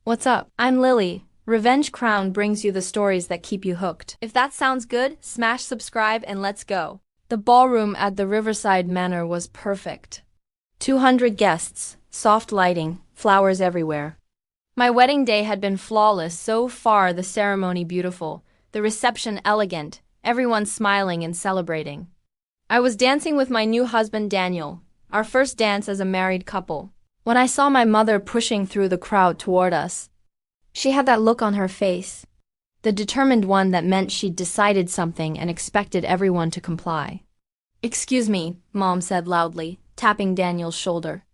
What's up? I'm Lily. Revenge Crown brings you the stories that keep you hooked. If that sounds good, smash subscribe and let's go. The ballroom at the Riverside Manor was perfect. 200 guests, soft lighting, flowers everywhere. My wedding day had been flawless, so far the ceremony beautiful, the reception elegant, everyone smiling and celebrating. I was dancing with my new husband Daniel, our first dance as a married couple. When I saw my mother pushing through the crowd toward us, she had that look on her face, the determined one that meant she'd decided something and expected everyone to comply. "Excuse me," Mom said loudly, tapping Daniel's shoulder.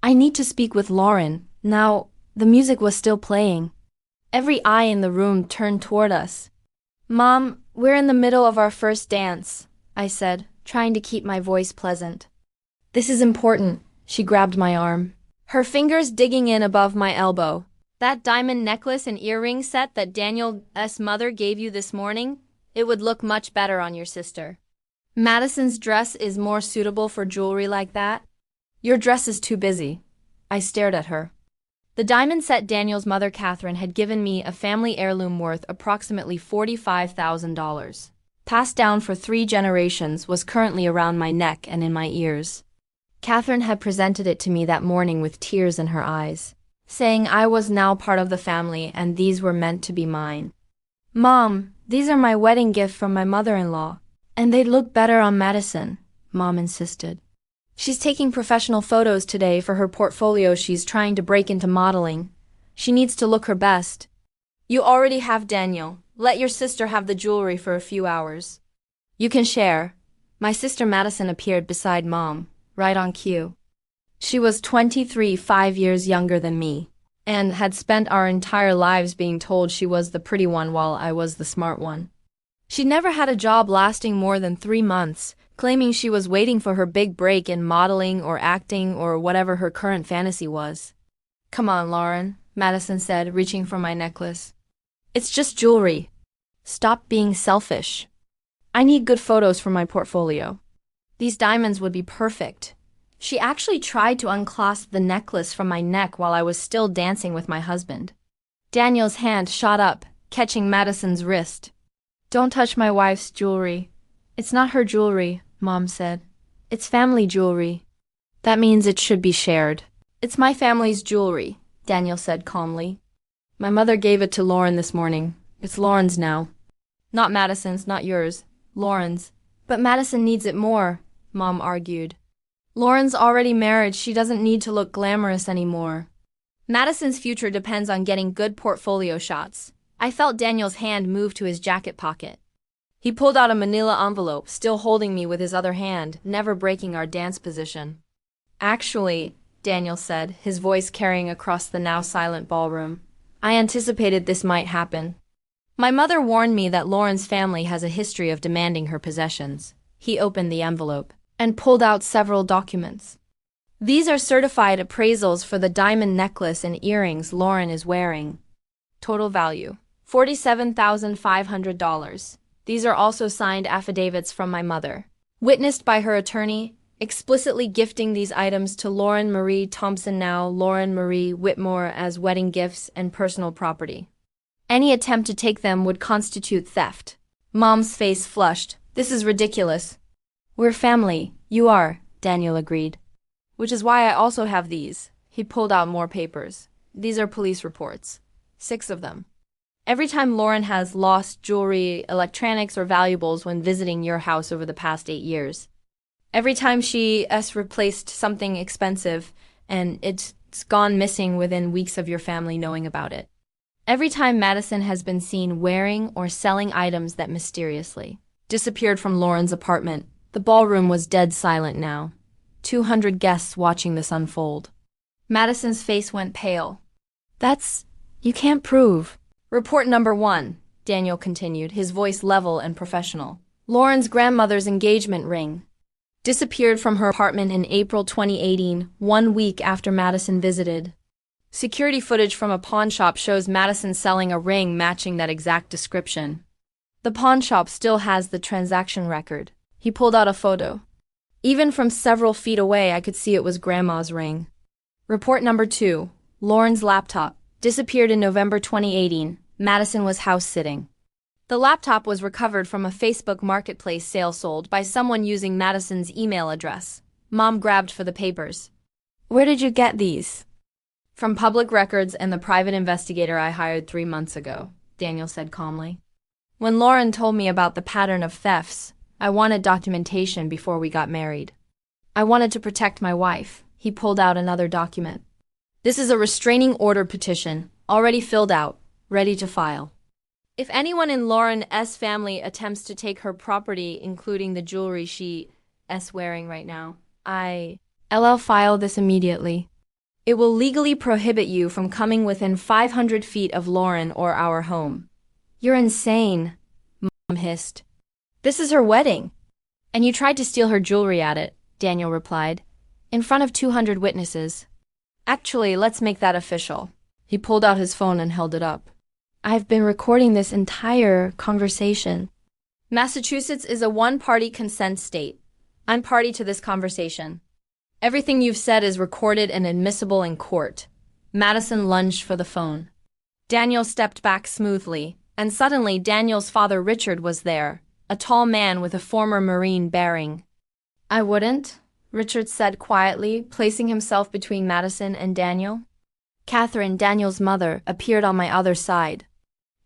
"I need to speak with Lauren." Now, the music was still playing. Every eye in the room turned toward us. "Mom, we're in the middle of our first dance," I said, trying to keep my voice pleasant. "This is important." She grabbed my arm, her fingers digging in above my elbow. "That diamond necklace and earring set that Daniel's mother gave you this morning, it would look much better on your sister. Madison's dress is more suitable for jewelry like that. Your dress is too busy." I stared at her. The diamond set Daniel's mother Catherine had given me, a family heirloom worth approximately $45,000. Passed down for 3 generations, was currently around my neck and in my ears. Catherine had presented it to me that morning with tears in her eyes, saying I was now part of the family and these were meant to be mine. "Mom, these are my wedding gift from my mother-in-law, and they'd look better on Madison," Mom insisted. "She's taking professional photos today for her portfolio. She's trying to break into modeling. She needs to look her best." "You already have Daniel. Let your sister have the jewelry for a few hours. You can share." My sister Madison appeared beside Mom, right on cue. She was 23, 5 years younger than me, and had spent our entire lives being told she was the pretty one while I was the smart one. She never had a job lasting more than 3 months, claiming she was waiting for her big break in modeling or acting or whatever her current fantasy was. "Come on, Lauren," Madison said, reaching for my necklace. "It's just jewelry. Stop being selfish. I need good photos for my portfolio. These diamonds would be perfect." She actually tried to unclasp the necklace from my neck while I was still dancing with my husband. Daniel's hand shot up, catching Madison's wrist. "Don't touch my wife's jewelry." "It's not her jewelry," Mom said. "It's family jewelry." "That means it should be shared." "It's my family's jewelry," Daniel said calmly. "My mother gave it to Lauren this morning. It's Lauren's now." "Not Madison's, not yours. Lauren's." "But Madison needs it more," Mom argued. "Lauren's already married. She doesn't need to look glamorous anymore. Madison's future depends on getting good portfolio shots." I felt Daniel's hand move to his jacket pocket. He pulled out a manila envelope, still holding me with his other hand, never breaking our dance position. "Actually," Daniel said, his voice carrying across the now silent ballroom, "I anticipated this might happen. My mother warned me that Lauren's family has a history of demanding her possessions." He opened the envelope and pulled out several documents. "These are certified appraisals for the diamond necklace and earrings Lauren is wearing. Total value, $47,500. These are also signed affidavits from my mother, witnessed by her attorney, explicitly gifting these items to Lauren Marie Thompson, now Lauren Marie Whitmore, as wedding gifts and personal property. Any attempt to take them would constitute theft." Mom's face flushed. "This is ridiculous." "We're family." "You are," Daniel agreed. "Which is why I also have these." He pulled out more papers. "These are police reports. 6 of them. Every time Lauren has lost jewelry, electronics, or valuables when visiting your house over the past 8 years. Every time she has replaced something expensive and it's gone missing within weeks of your family knowing about it. Every time Madison has been seen wearing or selling items that mysteriously disappeared from Lauren's apartment." The ballroom was dead silent now. 200 guests watching this unfold. Madison's face went pale. You can't prove." "Report number 1, Daniel continued, his voice level and professional. "Lauren's grandmother's engagement ring disappeared from her apartment in April 2018, 1 week after Madison visited. Security footage from a pawn shop shows Madison selling a ring matching that exact description. The pawn shop still has the transaction record." He pulled out a photo. "Even from several feet away, I could see it was Grandma's ring." "Report number 2, Lauren's laptop Disappeared in November 2018. Madison was house-sitting. The laptop was recovered from a Facebook Marketplace sale sold by someone using Madison's email address. Mom grabbed for the papers. Where did you get these? From public records and the private investigator I hired 3 months ago, Daniel said calmly. When Lauren told me about the pattern of thefts, I wanted documentation before we got married. I wanted to protect my wife. He pulled out another document. This is a restraining order petition, already filled out, ready to file. If anyone in Lauren S. family attempts to take her property, including the jewelry she is wearing right now, I'll file this immediately. It will legally prohibit you from coming within 500 feet of Lauren or our home. You're insane, Mom hissed. This is her wedding. And you tried to steal her jewelry at it, Daniel replied, in front of 200 witnesses. Actually, let's make that official. He pulled out his phone and held it up. I've been recording this entire conversation. Massachusetts is a one-party consent state. I'm party to this conversation. Everything you've said is recorded and admissible in court. Madison lunged for the phone. Daniel stepped back smoothly, and suddenly Daniel's father Richard was there, a tall man with a former Marine bearing. I wouldn't, Richard said quietly, placing himself between Madison and Daniel. Catherine, Daniel's mother, appeared on my other side.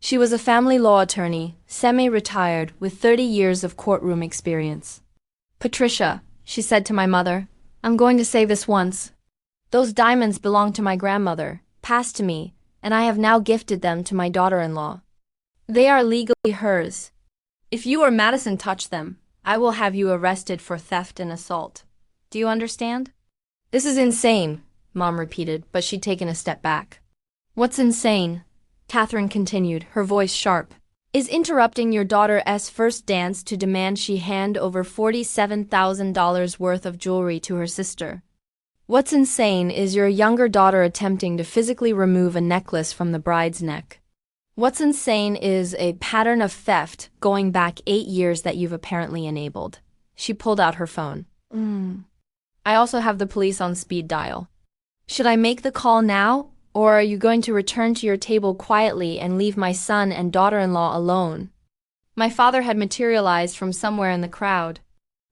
She was a family law attorney, semi-retired, with 30 years of courtroom experience. Patricia, she said to my mother, I'm going to say this once. Those diamonds belong to my grandmother, passed to me, and I have now gifted them to my daughter-in-law. They are legally hers. If you or Madison touch them, I will have you arrested for theft and assault. Do you understand? This is insane, Mom repeated, but she'd taken a step back. What's insane? Catherine continued, her voice sharp. Is interrupting your daughter's first dance to demand she hand over $47,000 worth of jewelry to her sister. What's insane is your younger daughter attempting to physically remove a necklace from the bride's neck. What's insane is a pattern of theft going back 8 years that you've apparently enabled. She pulled out her phone. I also have the police on speed dial. Should I make the call now? Or are you going to return to your table quietly and leave my son and daughter-in-law alone? My father had materialized from somewhere in the crowd.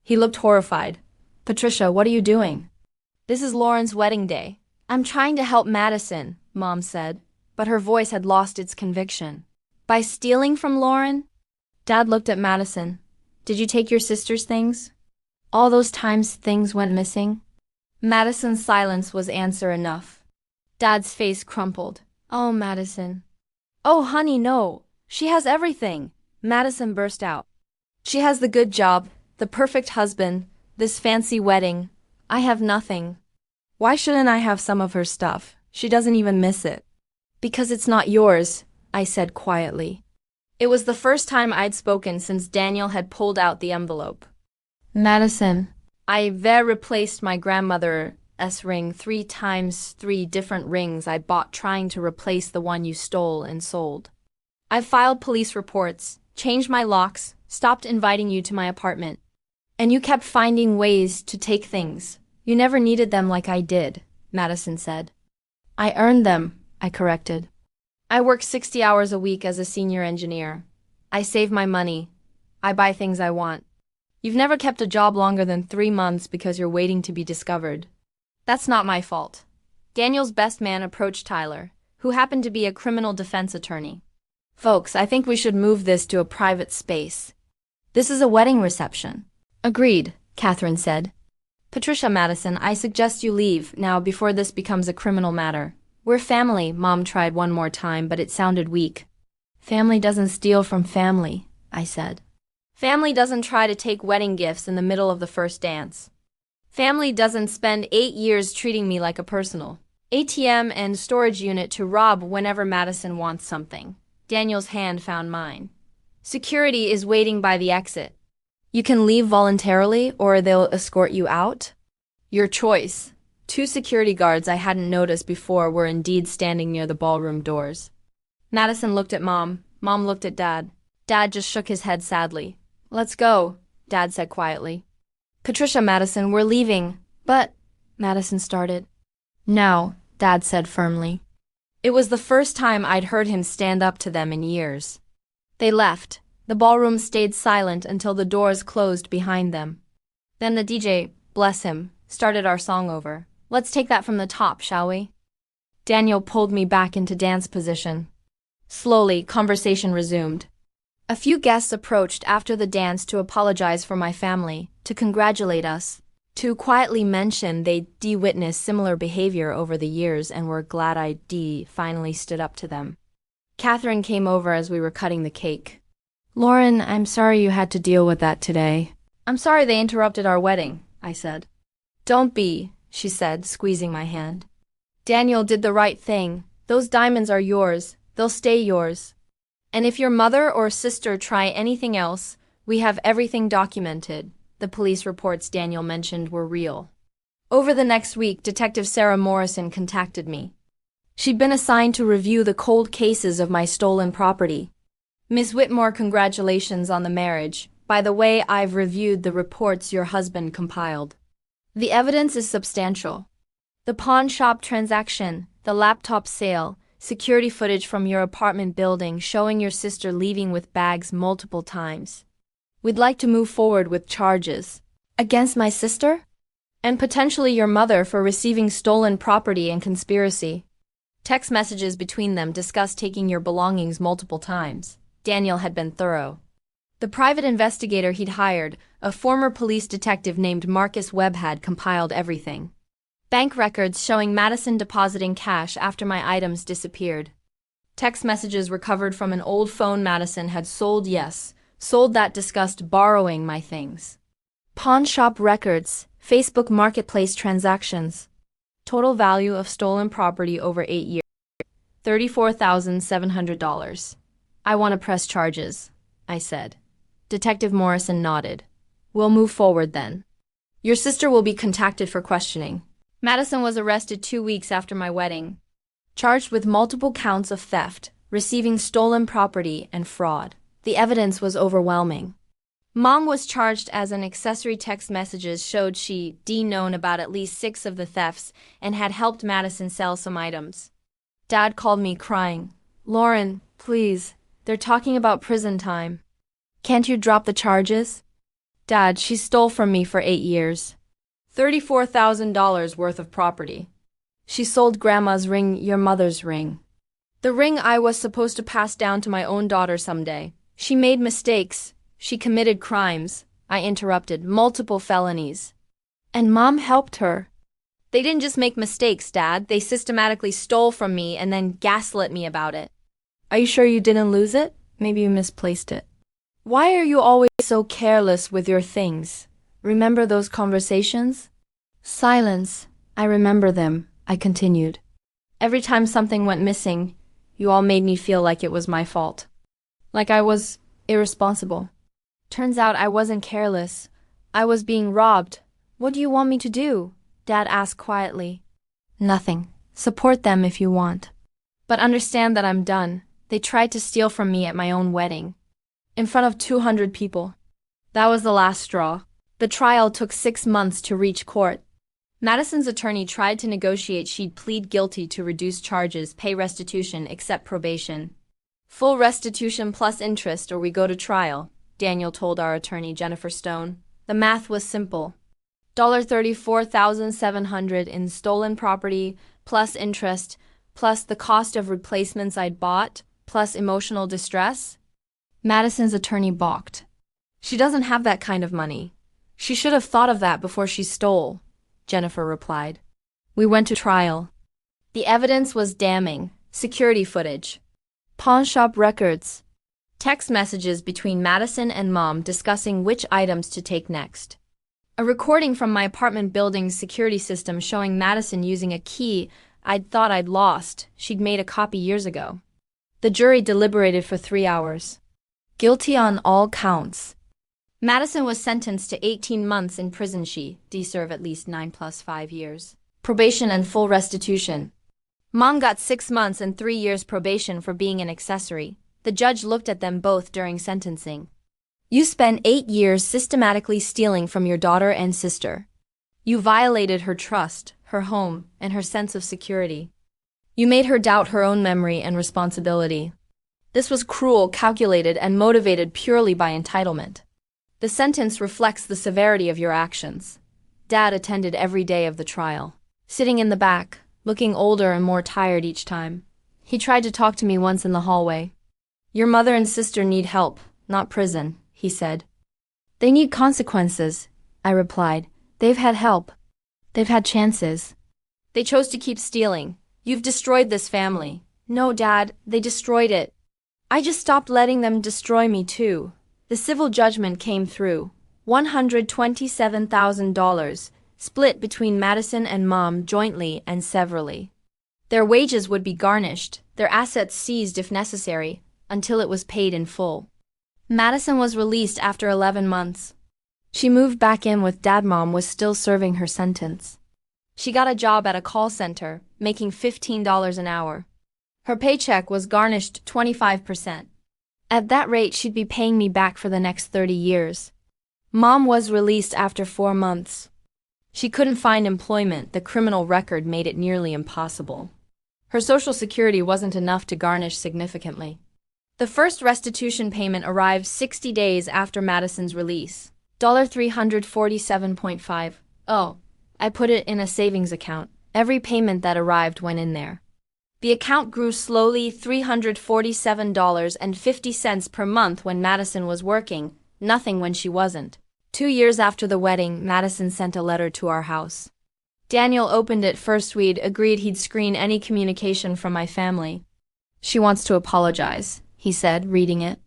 He looked horrified. Patricia, what are you doing? This is Lauren's wedding day. I'm trying to help Madison, Mom said, but her voice had lost its conviction. By stealing from Lauren? Dad looked at Madison. Did you take your sister's things? All those times things went missing? Madison's silence was answer enough. Dad's face crumpled. Oh, Madison. Oh, honey, no. She has everything. Madison burst out. She has the good job, the perfect husband, this fancy wedding. I have nothing. Why shouldn't I have some of her stuff? She doesn't even miss it. Because it's not yours, I said quietly. It was the first time I'd spoken since Daniel had pulled out the envelope. Madison, I replaced my grandmother's ring 3 times 3 different rings I bought trying to replace the one you stole and sold. I've filed police reports, changed my locks, stopped inviting you to my apartment. And you kept finding ways to take things. You never needed them like I did, Madison said. I earned them, I corrected. I work 60 hours a week as a senior engineer. I save my money. I buy things I want. You've never kept a job longer than 3 months because you're waiting to be discovered. That's not my fault. Daniel's best man approached Tyler, who happened to be a criminal defense attorney. Folks, I think we should move this to a private space. This is a wedding reception. Agreed, Catherine said. Patricia Madison, I suggest you leave now before this becomes a criminal matter. We're family, Mom tried one more time, but it sounded weak. Family doesn't steal from family, I said. Family doesn't try to take wedding gifts in the middle of the first dance. Family doesn't spend 8 years treating me like a personal ATM and storage unit to rob whenever Madison wants something. Daniel's hand found mine. Security is waiting by the exit. You can leave voluntarily or they'll escort you out. Your choice. 2 security guards I hadn't noticed before were indeed standing near the ballroom doors. Madison looked at Mom. Mom looked at Dad. Dad just shook his head sadly. Let's go, Dad said quietly. Patricia Madison, we're leaving. But, Madison started. No, Dad said firmly. It was the first time I'd heard him stand up to them in years. They left. The ballroom stayed silent until the doors closed behind them. Then the DJ, bless him, started our song over. Let's take that from the top, shall we? Daniel pulled me back into dance position. Slowly, conversation resumed. A few guests approached after the dance to apologize for my family, to congratulate us, to quietly mention they'd witnessed similar behavior over the years and were glad I finally stood up to them. Catherine came over as we were cutting the cake. Lauren, I'm sorry you had to deal with that today. I'm sorry they interrupted our wedding, I said. Don't be, she said, squeezing my hand. Daniel did the right thing. Those diamonds are yours. They'll stay yours. And if your mother or sister try anything else, we have everything documented. The police reports Daniel mentioned were real. Over the next week, Detective Sarah Morrison contacted me. She'd been assigned to review the cold cases of my stolen property. Miss Whitmore, congratulations on the marriage. By the way, I've reviewed the reports your husband compiled. The evidence is substantial. The pawn shop transaction, the laptop sale, security footage from your apartment building showing your sister leaving with bags multiple times. We'd like to move forward with charges against my sister and potentially your mother for receiving stolen property and conspiracy. Text messages between them discussed taking your belongings multiple times. Daniel had been thorough. The private investigator he'd hired, a former police detective named Marcus Webb, had compiled everything. Bank records showing Madison depositing cash after my items disappeared. Text messages recovered from an old phone Madison had sold that discussed borrowing my things. Pawn shop records, Facebook Marketplace transactions. Total value of stolen property over 8 years, $34,700. I want to press charges, I said. Detective Morrison nodded. We'll move forward then. Your sister will be contacted for questioning. Madison was arrested 2 weeks after my wedding, charged with multiple counts of theft, receiving stolen property, and fraud. The evidence was overwhelming. Mom was charged as an accessory. Text messages showed she'd known about at least 6 of the thefts and had helped Madison sell some items. Dad called me crying. Lauren, please, they're talking about prison time. Can't you drop the charges? Dad, she stole from me for 8 years. $34,000 worth of property. She sold Grandma's ring, your mother's ring. The ring I was supposed to pass down to my own daughter someday. She made mistakes. She committed crimes. I interrupted. Multiple felonies. And Mom helped her. They didn't just make mistakes, Dad. They systematically stole from me and then gaslit me about it. Are you sure you didn't lose it? Maybe you misplaced it. Why are you always so careless with your things? Remember those conversations? Silence. I remember them, I continued. Every time something went missing, you all made me feel like it was my fault. Like I was irresponsible. Turns out I wasn't careless. I was being robbed. What do you want me to do? Dad asked quietly. Nothing. Support them if you want. But understand that I'm done. They tried to steal from me at my own wedding. In front of 200 people. That was the last straw. The trial took 6 months to reach court. Madison's attorney tried to negotiate she'd plead guilty to reduce charges, pay restitution, accept probation. Full restitution plus interest or we go to trial, Daniel told our attorney Jennifer Stone. The math was simple. $34,700 in stolen property, plus interest, plus the cost of replacements I'd bought, plus emotional distress. Madison's attorney balked. She doesn't have that kind of money. She should have thought of that before she stole, Jennifer replied. We went to trial. The evidence was damning. Security footage. Pawn shop records. Text messages between Madison and Mom discussing which items to take next. A recording from my apartment building's security system showing Madison using a key I'd thought I'd lost. She'd made a copy years ago. The jury deliberated for 3 hours. Guilty on all counts. Madison was sentenced to 18 months in prison. She'd serve at least 9 plus 5 years. Probation and full restitution. Mom got 6 months and 3 years probation for being an accessory. The judge looked at them both during sentencing. You spent 8 years systematically stealing from your daughter and sister. You violated her trust, her home, and her sense of security. You made her doubt her own memory and responsibility. This was cruel, calculated, and motivated purely by entitlement. The sentence reflects the severity of your actions. Dad attended every day of the trial, sitting in the back, looking older and more tired each time. He tried to talk to me once in the hallway. Your mother and sister need help, not prison, he said. They need consequences, I replied. They've had help. They've had chances. They chose to keep stealing. You've destroyed this family. No, Dad, they destroyed it. I just stopped letting them destroy me too. The civil judgment came through. $127,000, split between Madison and Mom jointly and severally. Their wages would be garnished, their assets seized if necessary, until it was paid in full. Madison was released after 11 months. She moved back in with Dad. Mom was still serving her sentence. She got a job at a call center, making $15 an hour. Her paycheck was garnished 25%. At that rate, she'd be paying me back for the next 30 years. Mom was released after 4 months. She couldn't find employment. The criminal record made it nearly impossible. Her Social Security wasn't enough to garnish significantly. The first restitution payment arrived 60 days after Madison's release. $347.5. Oh, I put it in a savings account. Every payment that arrived went in there. The account grew slowly, $347.50 per month when Madison was working, nothing when she wasn't. 2 years after the wedding, Madison sent a letter to our house. Daniel opened it first. We'd agreed he'd screen any communication from my family. She wants to apologize, he said, reading it.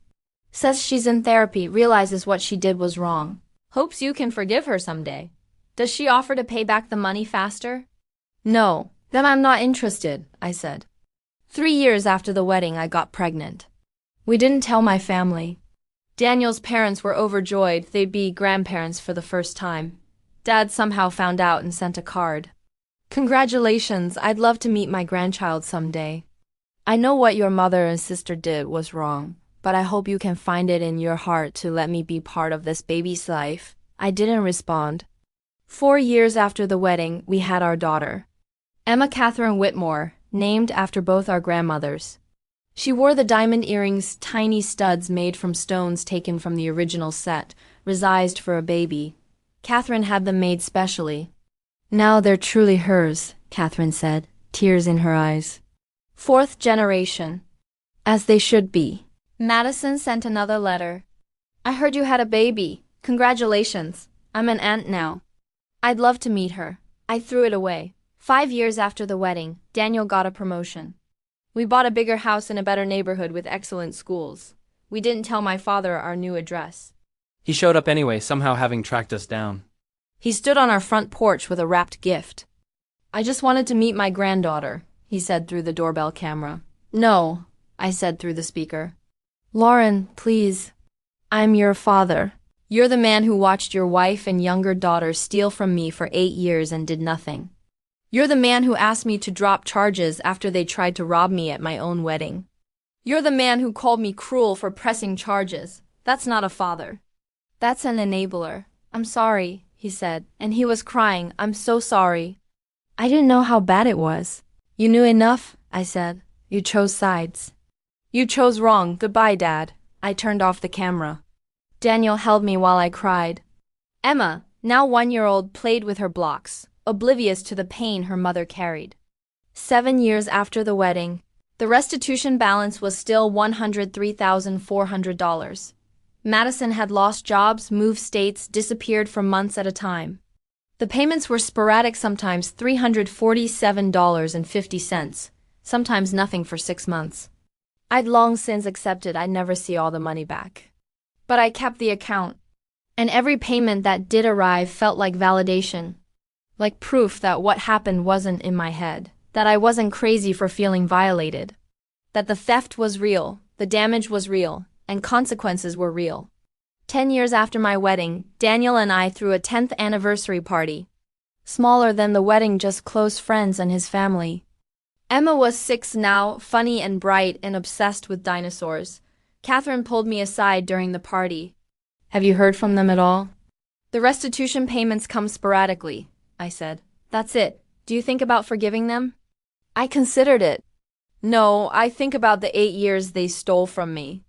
Says she's in therapy, realizes what she did was wrong. Hopes you can forgive her someday. Does she offer to pay back the money faster? No, then I'm not interested, I said. 3 years after the wedding, I got pregnant. We didn't tell my family. Daniel's parents were overjoyed. They'd be grandparents for the first time. Dad somehow found out and sent a card. Congratulations, I'd love to meet my grandchild someday. I know what your mother and sister did was wrong, but I hope you can find it in your heart to let me be part of this baby's life. I didn't respond. 4 years after the wedding, we had our daughter, Emma Catherine Whitmore, named after both our grandmothers. She wore the diamond earrings, tiny studs made from stones taken from the original set, resized for a baby. Catherine had them made specially. Now they're truly hers, Catherine said, tears in her eyes. 4th generation. As they should be. Madison sent another letter. I heard you had a baby. Congratulations. I'm an aunt now. I'd love to meet her. I threw it away. 5 years after the wedding, Daniel got a promotion. We bought a bigger house in a better neighborhood with excellent schools. We didn't tell my father our new address. He showed up anyway, somehow having tracked us down. He stood on our front porch with a wrapped gift. I just wanted to meet my granddaughter, he said through the doorbell camera. No, I said through the speaker. Lauren, please. I'm your father. You're the man who watched your wife and younger daughter steal from me for 8 years and did nothing. You're the man who asked me to drop charges after they tried to rob me at my own wedding. You're the man who called me cruel for pressing charges. That's not a father. That's an enabler. I'm sorry, he said, and he was crying. I'm so sorry. I didn't know how bad it was. You knew enough, I said. You chose sides. You chose wrong. Goodbye, Dad. I turned off the camera. Daniel held me while I cried. Emma, now 1-year-old, played with her blocks, oblivious to the pain her mother carried. 7 years after the wedding, the restitution balance was still $103,400. Madison had lost jobs, moved states, disappeared for months at a time. The payments were sporadic, sometimes $347.50, sometimes nothing for 6 months. I'd long since accepted I'd never see all the money back. But I kept the account, and every payment that did arrive felt like validation, like proof that what happened wasn't in my head, that I wasn't crazy for feeling violated, that the theft was real, the damage was real, and consequences were real. 10 years after my wedding, Daniel and I threw a 10th anniversary party. Smaller than the wedding, just close friends and his family. Emma was 6 now, funny and bright and obsessed with dinosaurs. Catherine pulled me aside during the party. Have you heard from them at all? The restitution payments come sporadically, I said. That's it. Do you think about forgiving them? I considered it. No, I think about the 8 years they stole from me.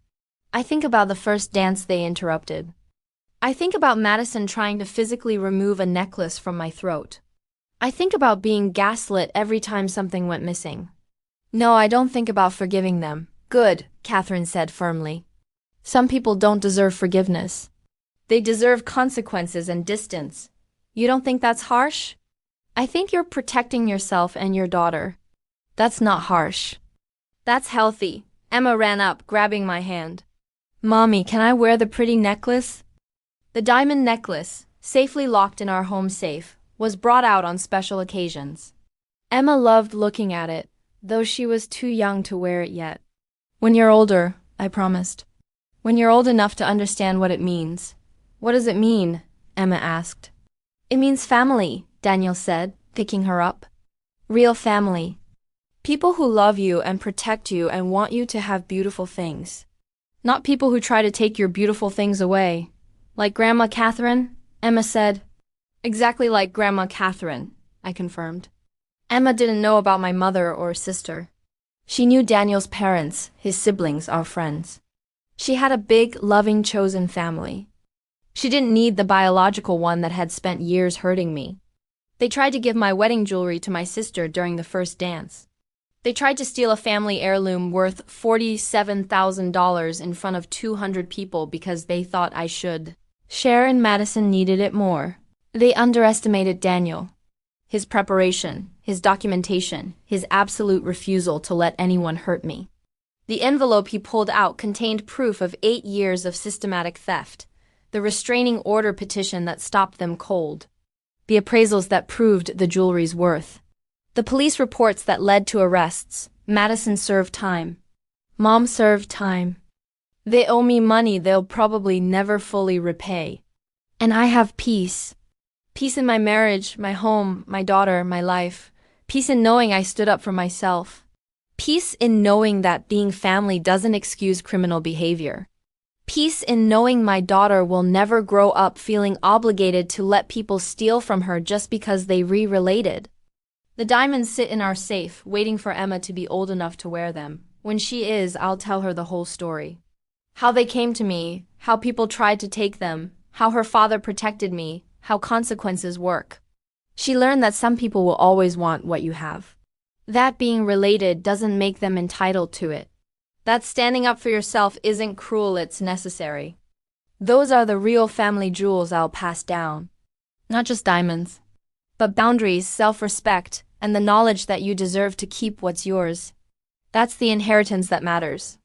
I think about the first dance they interrupted. I think about Madison trying to physically remove a necklace from my throat. I think about being gaslit every time something went missing. No, I don't think about forgiving them. Good, Catherine said firmly. Some people don't deserve forgiveness. They deserve consequences and distance. You don't think that's harsh? I think you're protecting yourself and your daughter. That's not harsh. That's healthy. Emma ran up, grabbing my hand. Mommy, can I wear the pretty necklace? The diamond necklace, safely locked in our home safe, was brought out on special occasions. Emma loved looking at it, though she was too young to wear it yet. When you're older, I promised. When you're old enough to understand what it means. What does it mean? Emma asked. It means family, Daniel said, picking her up. Real family. People who love you and protect you and want you to have beautiful things. Not people who try to take your beautiful things away. Like Grandma Catherine? Emma said. Exactly like Grandma Catherine, I confirmed. Emma didn't know about my mother or sister. She knew Daniel's parents, his siblings, our friends. She had a big, loving, chosen family. She didn't need the biological one that had spent years hurting me. They tried to give my wedding jewelry to my sister during the first dance. They tried to steal a family heirloom worth $47,000 in front of 200 people because they thought I should. Cher and Madison needed it more. They underestimated Daniel. His preparation, his documentation, his absolute refusal to let anyone hurt me. The envelope he pulled out contained proof of 8 years of systematic theft, the restraining order petition that stopped them cold, the appraisals that proved the jewelry's worth, the police reports that led to arrests. Madison served time. Mom served time. They owe me money they'll probably never fully repay. And I have peace. Peace in my marriage, my home, my daughter, my life. Peace in knowing I stood up for myself. Peace in knowing that being family doesn't excuse criminal behavior. Peace in knowing my daughter will never grow up feeling obligated to let people steal from her just because they re-related. The diamonds sit in our safe, waiting for Emma to be old enough to wear them. When she is, I'll tell her the whole story. How they came to me, how people tried to take them, how her father protected me, how consequences work. She learned that some people will always want what you have. That being related doesn't make them entitled to it. That standing up for yourself isn't cruel, it's necessary. Those are the real family jewels I'll pass down. Not just diamonds, but boundaries, self-respect, and the knowledge that you deserve to keep what's yours. That's the inheritance that matters.